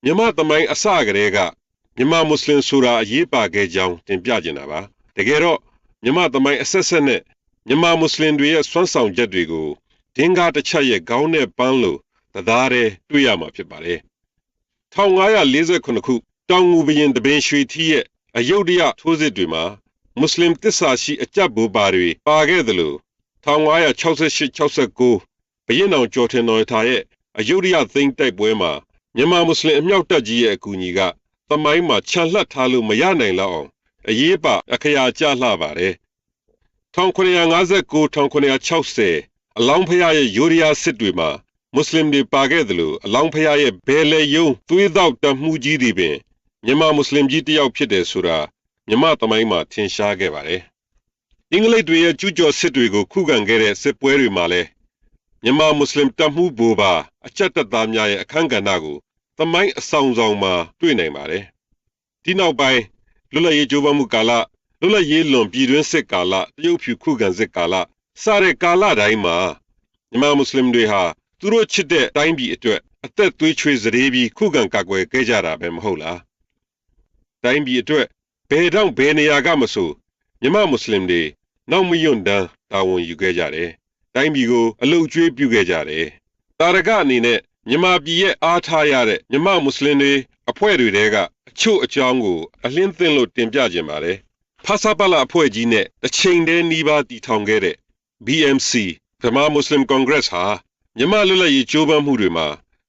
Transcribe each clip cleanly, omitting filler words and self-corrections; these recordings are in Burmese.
မြန်မာသမိုင်းအစကတည်းကမြန်မာမွတ်စလင်ဆိုတာအရေးပါခဲ့ကြောင်းတင်ပြနေတာပါတကယ်တော့မြန်မာသမိုင်းအဆက်ဆက်နဲ့မြန်မာမွတ်စလင်တွေရဲ့စွမ်းဆောင်ချက်တွေကိုဒင်္ဂါတစ်ချက်ရဲ့ခေါင်းနဲ့ပန်းလို့သသားတည်းတွေ့ရမှာဖြစ်ပါတယ်1548ခုတောင်ငူဘရင်တပင်ရွှေထီးရဲ့အယုဒ္ဓယထိုးစစ်တွေမှာမွတ်စလင်တစ္ဆာရှိအကြပ်ဘူပါတွေပါခဲ့သလို1568-69ဘရင်အောင်ကျော်ထင်တော်ထားရဲ့အယုဒ္ဓယသိမ်းတိုက်ပွဲမှာမြန်မာမွတ်စလင်အမြောက်တပ်ကြီးရဲ့အကူအညီကသမိုင်းမှာခြံလှပ်ထားလို့မရနိုင်လောက်အောင်အရေးပါအခရာကျလှပါတယ်1959-1960အလောင်းဖျားရဲ့ယိုရီးယားစစ်တွေမှာမွတ်စလင်တွေပါခဲ့သလိုအလောင်းဖျားရဲ့ဘယ်လေယုံသွေးသောတမှုကြီးတွေပင်မြန်မာမွတ်စလင်ကြီးတယောက်ဖြစ်တယ်ဆိုတာမြန်မာသမိုင်းမှာထင်ရှားခဲ့ပါတယ်အင်္ဂလိပ်တွေရဲ့ကျူးကျော်စစ်တွေကိုခုခံခဲ့တဲ့စစ်ပွဲတွေမှာလည်းမြန်မာမွတ်စလင်တပ်မှုဘူပါအကြက်တပ်သားများရဲ့အခမ်းကဏ္ဍကိုသမိုင်းအဆောင်ဆောင်မှာတွေ့နိုင်ပါတယ်ဒီနောက်ပိုင်းလွတ်လပ်ရေးကြိုးပမ်းမှုကာလလွတ်လပ်ရေးလွန်ပြည်တွင်းစစ်ကာလတရုတ်ဖြူခုခံစစ်ကာလစတဲ့ကာလတိုင်းမှာမြန်မာမွတ်စလင်တွေဟာသူတို့ချစ်တဲ့တိုင်းပြည်အတွက်အသက်သွေးချွေးစရေပြီးခုခံကာကွယ်ခဲ့ကြတာပဲမဟုတ်လားတိုင်းပြည်အတွက်ဘယ်တော့ဘယ်နေရာကမဆိုမြန်မာမွတ်စလင်တွေနောက်မယွန့်တန်းတာဝန်ယူခဲ့ကြတယ်တိုင်းပြည်ကိုအလုပ်ကျွေးပြုခဲ့ကြတယ်တာရကအနေနဲ့မြန်မာပြည်ရဲ့အားထားရတဲ့မြန်မာမွတ်စလင်တွေအဖွဲ့တွေတဲကအချို့အကြောင်းကိုအလင်းသင်လို့တင်ပြခြင်းပါတယ်ဖဆပလအဖွဲ့ကြီးနဲ့တစ်ချိန်တည်းနှီးပါးတည်ထောင်ခဲ့တဲ့ BMC ဗမာမွတ်စလင်ကွန်ဂရက်ဟာမြန်မာလွတ်လပ်ရေးကြိုးပမ်းမှုတွေမှာ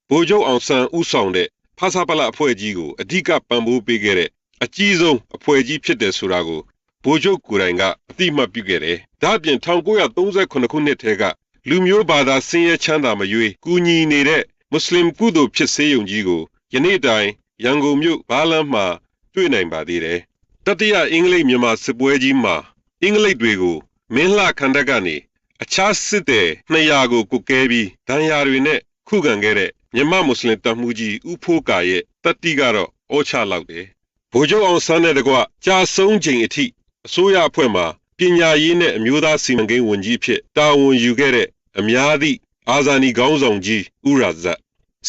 ဗိုလ်ချုပ်အောင်ဆန်းဦးဆောင်တဲ့ဖဆပလအဖွဲ့ကြီးကိုအဓိကပံ့ပိုးပေးခဲ့တဲ့အကြီးဆုံးအဖွဲ့ကြီးဖြစ်တယ်ဆိုတာကိုဗိုလ်ချုပ်ကိုယ်တိုင်ကအတိအမှတ်ပြုခဲ့တယ်။ဒါ့အပြင်1938ခုနှစ်ထဲကလူမျိုးဘာသာဆင်းရဲချမ်းသာမရွေးကူညီနေတဲ့မွတ်စလင်ကုသိုလ်ဖြစ်စေယုံကြီးကိုယနေ့တိုင်ရန်ကုန်မြို့ဘားလမ်းမှာတွေ့နိုင်ပါသေးတယ်။တတိယအင်္ဂလိပ်မြန်မာစစ်ပွဲကြီးမှာအင်္ဂလိပ်တွေကိုမင်းလှခန္ဓာကနေအခြားစစ်တဲ့200ကိုကုတ်ကဲပြီးဒဏ်ရာတွေနဲ့ခုခံခဲ့တဲ့မြန်မာမွတ်စလင်တပ်မှုကြီးဦးဖိုးကာရဲ့တတိကတော့ဩချလောက်တယ်။ဗိုလ်ချုပ်အောင်ဆန်းတဲ့တကွကြာဆုံးချိန်အထိအစိုးရအဖွဲ့မှာပညာရေးနဲ့အမျိုးသားစီမံကိန်းဝန်ကြီးဖြစ်တာဝန်ယူခဲ့တဲ့အများသည့်အာဇာနည်ခေါင်းဆောင်ကြီးဦးရာဇတ်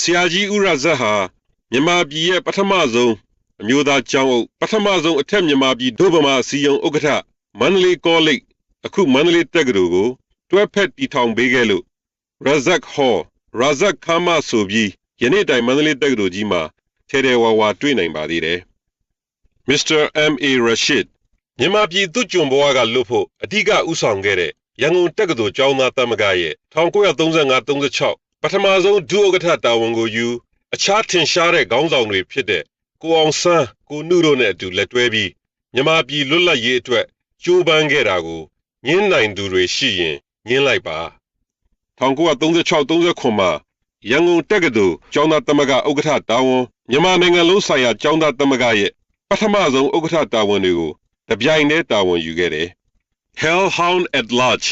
ဆရာကြီးဦးရာဇတ်ဟာမြန်မာပြည်ရဲ့ပထမဆုံးအမျိုးသားကျောင်းအုပ်ပထမဆုံးအထက်မြန်မာပြည်ဒုဗမာစီယုံဥက္ကဋ္ဌမန္တလေးကောလိပ်အခုမန္တလေးတက္ကသိုလ်ကိုတွဲဖက်တည်ထောင်ပေးခဲ့လို့ရာဇတ်ဟောရာဇတ်ခမ်းမဆိုပြီးယနေ့တိုင်မန္တလေးတက္ကသိုလ်ကြီးမှာထဲထဲဝါဝါတွေ့နိုင်ပါသေးတယ်။ Mr. M.A. Rashid မြန်မာပြည်သူ့ကျွန်ဘဝကလွတ်ဖို့အဓိကဥဆောင်ခဲ့တဲ့ရန်ကုန်တက္ကသိုလ်ကျောင်းသားသမဂ္ဂရဲ့1935-36ပထမဆုံးဒုဥက္ကဋ္ဌတာဝန်ကိုယူအခြားထင်ရှားတဲ့ခေါင်းဆောင်တွေဖြစ်တဲ့ကိုအောင်ဆန်းကိုနုတို့နဲ့အတူလက်တွဲပြီးမြန်မာပြည်လွတ်လပ်ရေးအတွက်ကြိုးပမ်းခဲ့တာကိုညှင်းနိုင်သူတွေရှိရင်ညှင်းလိုက်ပါ1936-39မှာရန်ကုန်တက္ကသိုလ်ကျောင်းသားသမဂ္ဂဥက္ကဋ္ဌတာဝန်မြန်မာနိုင်ငံလုံးဆိုင်ရာကျောင်းသားသမဂ္ဂရဲ့ပထမဆုံးဥက္ကဋ္ဌတာဝန်တွေကိုတပြိုင်တည်းတာဝန်ယူခဲ့တယ်။ Hellhound at Large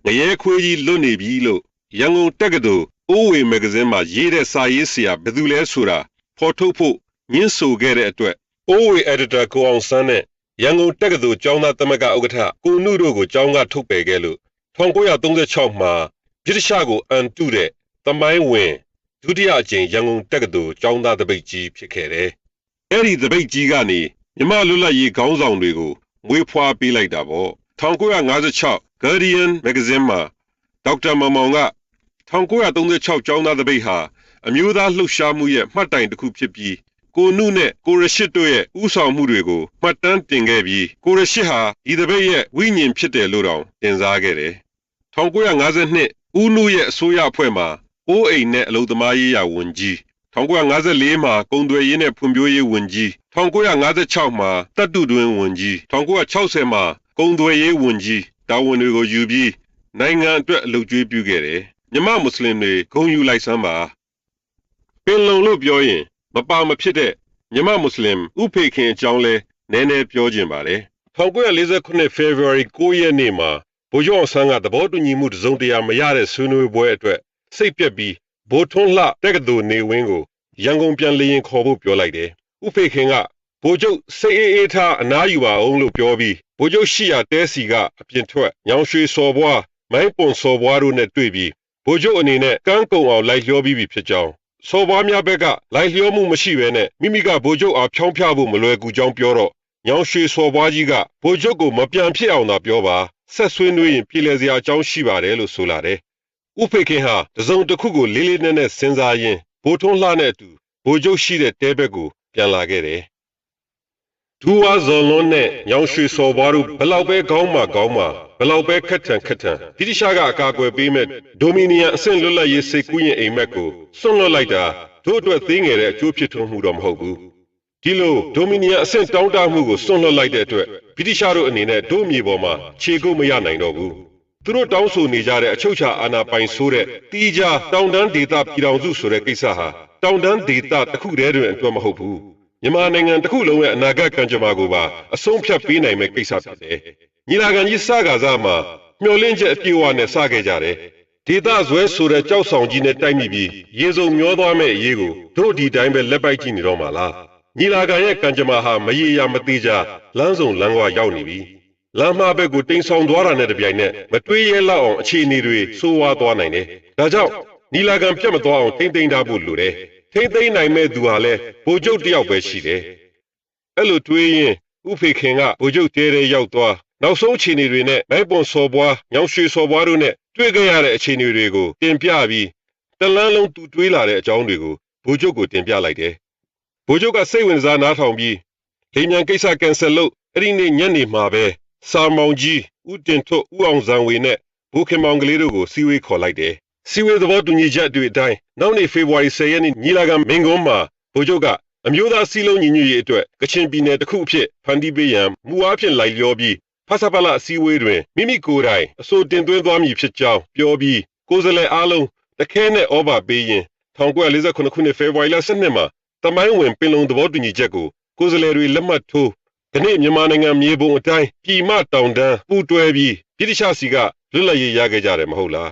ငရဲခွေးကြီးလွတ်နေပြီလို့ရန်ကုန်တက္ကသိုလ်အိုးဝေမဂ္ဂဇင်းမှာရေးတဲ့စာရေးဆရာဘယ်သူလဲဆိုတာဖော်ထုတ်ဖို့ညှင်းဆိုခဲ့တဲ့အတွက်အိုးဝေ editor ကိုအောင်ဆန်းနဲ့ရန်ကုန်တက္ကသိုလ်ကျောင်းသားသမဂ္ဂဥက္ကဋ္ဌကိုနုတို့ကိုကျောင်းကထုတ်ပယ်ခဲ့လို့1936မှာဗြိတိရှကိုအန်တုတဲ့သမိုင်းဝင်ဒုတိယအကြိမ်ရန်ကုန်တက္ကသိုလ်ကျောင်းသားတပိတ်ကြီးဖြစ်ခဲ့တယ်။အဲဒီတပိတ်ကြီးကနေမြမလွတ်လပ်ရေးခေါင်းဆောင်တွေကိုမွေးဖွားပေးလိုက်တာပေါ့1956 Guardian မဂ္ဂဇင်းမှာဒေါက်တာမောင်မောင်က1936ကျောင်းသားတပိတ်ဟာအမျိုးသားလှုပ်ရှားမှုရဲ့မှတ်တိုင်တစ်ခုဖြစ်ပြီးကိုနုနဲ့ကိုရရှိတို့ရဲ့ဥဆောင်မှုတွေကိုမှတ်တမ်းတင်ခဲ့ပြီးကိုရရှိဟာဒီတပိတ်ရဲ့ဝိညာဉ်ဖြစ်တယ်လို့တောင်တင်စားခဲ့တယ်1952ဦးနုရဲ့အစိုးရအဖွဲ့မှာအိုးအိမ်နဲ့အလုပ်သမားရေးရာဝန်ကြီး1954မှာကုန်သွယ်ရေးနဲ့ဖွံ့ဖြိုးရေးဝန်ကြီး1956မှာတပ်တုတွင်းဝန်ကြီး1960မှာကုန်သွယ်ရေးဝန်ကြီးတာဝန်တွေကိုယူပြီးနိုင်ငံအတွက်အလုပ်ကျွေးပြုခဲ့တယ်မြမမွတ်စလင်တွေဂုဏ်ယူလိုက်စမ်းပါပင်လုံလို့ပြောရင်မပါမဖြစ်တဲ့မြမမွတ်စလင်ဥဖေခင်အကြောင်းလဲနည်းနည်းပြောခြင်းပါတယ်1949 February 9 ရက်နေ့မှာဗိုလ်ချုပ်အောင်ဆန်းကသဘောတူညီမှုတစုံတရာမရတဲ့ဆွေးနွေးပွဲအတွက်စိတ်ပြက်ပြီးဗိုလ်ထွန်းလှတက္ကသိုလ်နေဝင်းကိုရန်ကုန်ပြန်လေရင်ခေါ်ဖို့ပြောလိုက်တယ်။ဥဖေခင်ကဗိုလ်ချုပ်စိတ်အေးထားအနားယူပါအောင်လို့ပြောပြီးဗိုလ်ချုပ်ရှိရာတဲစီကအပြင်ထွက်ညောင်ရွှေစော်ဘွားမိုင်းပွန်စော်ဘွားတို့နဲ့တွေ့ပြီးဗိုလ်ချုပ်အနေနဲ့ကန်းကုံအောင်လိုက်လျောပြီးပြီဖြစ်ကြောင်း စော်ဘွားများဘက်ကလိုက်လျောမှုမရှိဘဲနဲ့မိမိကဗိုလ်ချုပ်အားဖြောင်းဖျဖို့မလွယ်ကူကြောင်းပြောတော့ညောင်ရွှေစော်ဘွားကြီးကဗိုလ်ချုပ်ကိုမပြန်ဖြစ်အောင်သာပြောပါဆက်ဆွေးနွေးရင်ပြည်လည်စရာအကြောင်းရှိပါတယ်လို့ဆိုလာတယ်။ဥဖေခင်ဟာတစုံတစ်ခုကိုလေးလေးနက်နက်စဉ်းစားရင်းဗိုလ်ထွန်းလှနဲ့အတူဗိုလ်ချုပ်ရှိတဲ့တဲဘက်ကိုပြန်လာခဲ့တယ်။ဒူဝါဇော်လွန်းနဲ့ညောင်ရွှေစော်ဘွားတို့ဘလောက်ပဲခေါင်းမာဘလောက်ပဲခက်ထန်ဗြိတိရှားကအကာအကွယ်ပေးမဲ့ဒိုမီနီယန်အဆင့်လွတ်လပ်ရေးစိတ်ကူးရင်အိမ်မက်ကိုစွန့်လွတ်လိုက်တာတို့အတွက်သေးငယ်တဲ့အကျိုးဖြစ်ထွန်းမှုတော့မဟုတ်ဘူး။ဒီလိုဒိုမီနီယန်အဆင့်တောင်းတမှုကိုစွန့်လွတ်လိုက်တဲ့အတွက်ဗြိတိရှားတို့အနေနဲ့တို့မြေပေါ်မှာခြေကုပ်မရနိုင်တော့ဘူး။သူတို့တောင်းဆိုနေကြတဲ့အချုပ်အခြာအာဏာပိုင်ဆိုးတဲ့တီးခြားတောင်တန်းဒေသပြည်ထောင်စုဆိုတဲ့ကိစ္စဟာတောင်တန်းဒေသတစ်ခုတည်းတွင်အတွက်မဟုတ်ဘူး။မြန်မာနိုင်ငံတစ်ခုလုံးရဲ့အနာဂတ်ကံကြမ္မာကိုပါအဆုံးဖြတ်ပေးနိုင်မဲ့ကိစ္စဖြစ်တယ်။ညီလာခံကြီးစကားစားမှာမျှော်လင့်ချက်အပြည့်အဝနဲ့စခဲ့ကြတယ်။ဒေသဇွဲဆိုတဲ့ကြောက်ဆောင်ကြီးနဲ့တိုက်မိပြီးရေစုံမျောသွားမဲ့အရေးကိုတို့ဒီတိုင်းပဲလက်ပိုက်ကြည့်နေတော့မှာလား။ညီလာခံရဲ့ကံကြမ္မာဟာမရေရာမသေးကြလမ်းစုံလမ်းကွာရောက်နေပြီ။လမ်းမဘက်ကိုတိမ်ဆောင်သွားတာနဲ့တပြိုင်နက်မတွေးရဲလောက်အောင်အခြေအနေတွေဆိုးဝါးသွားနိုင်တယ်။ဒါကြောင့်ညီလာခံပြတ်မသွားအောင်ထိမ့်သိမ်းထားဖို့လိုတယ်။ထိမ့်သိမ်းနိုင်မဲ့သူဟာလည်းဗိုလ်ချုပ်တစ်ယောက်ပဲရှိတယ်။အဲ့လိုတွေးရင်ဥဖေခင်ကဗိုလ်ချုပ်တဲတဲရောက်သွားနောက်ဆုံးအခြေအနေတွေနဲ့မိုင်းပွန်စော်ဘွားညောင်ရွှေစော်ဘွားတို့နဲ့တွေ့ကြရတဲ့အခြေအနေတွေကိုတင်ပြပြီးတလန်းလုံးသူတွေးလာတဲ့အကြောင်းတွေကိုဗိုလ်ချုပ်ကိုတင်ပြလိုက်တယ်။ဗိုလ်ချုပ်ကစိတ်ဝင်စားနားထောင်ပြီးလေမြန်ကိစ္စကန်ဆယ်လုပ်အဲ့ဒီနေ့ညနေမှာပဲစာမောင်ကြီးဦးတင်ထွတ်ဦးအောင်ဇံဝေနဲ့ဘိုးခင်မောင်ကလေးတို့ကိုစီဝေးခေါ်လိုက်တယ်။စီဝေးသဘောတူညီချက်တွေအတိုင်းနောက်နေ့ဖေဖော်ဝါရီ10ရက်နေ့ညီလာခံမင်္ဂွန်းမှာဗိုလ်ချုပ်ကအမျိုးသားစီးလုံးညီညွတ်ရေးအတွက်ကချင်ပြည်နယ်တစ်ခုအဖြစ်ဖန်တီးပေးရန်မူအားဖြင့်လိုက်လျောပြီးဖဆပလအစည်းအဝေးတွင်မိမိကိုယ်တိုင်အဆိုတင်သွင်းသွားမည်ဖြစ်ကြောင်းပြောပြီးကိုယ်စားလှယ်အားလုံးတခဲနဲ့ဩဘာပေးရင်1948ခုနှစ်ဖေဖော်ဝါရီလ12မှာတမိုင်းဝင်ပင်လုံသဘောတူညီချက်ကိုကိုယ်စားလှယ်တွေလက်မှတ်ထိုးဒီနေ့မြန်မာနိုင်ငံမြေပုံအတိုင်းပြည်မတောင်တန်းပူးတွဲပြီးဗြိတိရှစီကလွတ်လပ်ရေးရခဲ့ကြတယ်မဟုတ်လား